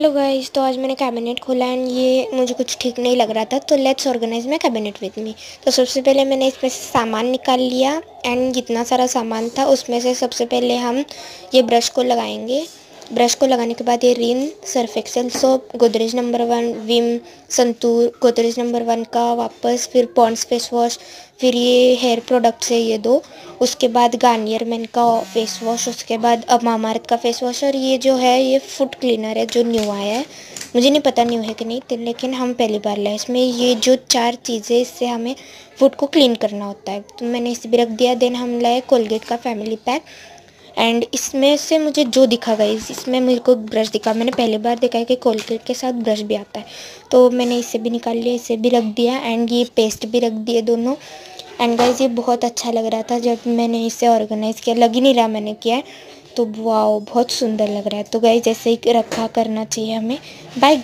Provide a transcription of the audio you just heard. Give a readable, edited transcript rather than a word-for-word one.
Hello guys, तो आज मैंने कैबिनेट खोला एंड ये मुझे कुछ ठीक नहीं लग रहा था, तो let's organise my cabinet with me. तो सबसे पहले मैंने इसमें से सामान निकाल लिया एंड जितना सारा सामान था उसमें से सबसे पहले हम ये ब्रश को लगाएंगे। ब्रश को लगाने के बाद ये Rin, Surf Excel soap, Godrej number 1, Vim, Santoor, Godrej number 1 का वापस, फिर पॉन्ड्स फेस वॉश, फिर ये हेयर प्रोडक्ट्स है ये दो, उसके बाद गार्नियर मेन का फेस वॉश, उसके बाद अब मामाअर्थ का फेस वॉश, और ये जो है ये फुट क्लीनर है जो न्यू आया है। मुझे नहीं पता न्यू है कि नहीं, लेकिन हम पहली बार लाए। इसमें ये जो 4 चीज़ें, इससे हमें फुट को क्लीन करना होता है, तो मैंने इसे भी रख दिया। देन हम लाए कोलगेट का फैमिली पैक एंड इसमें से मुझे जो दिखा गई, इसमें मेरे को ब्रश दिखा। मैंने पहली बार देखा है कि कोलगेट के साथ ब्रश भी आता है, तो मैंने इसे भी निकाल लिया, इसे भी रख दिया एंड ये पेस्ट भी रख दिए दोनों। एंड गाइस ये बहुत अच्छा लग रहा था जब मैंने इसे ऑर्गेनाइज़ किया, लग ही नहीं रहा मैंने किया है, तो वाओ बहुत सुंदर लग रहा है। तो गाइस ऐसे ही रखा करना चाहिए हमें। बाय।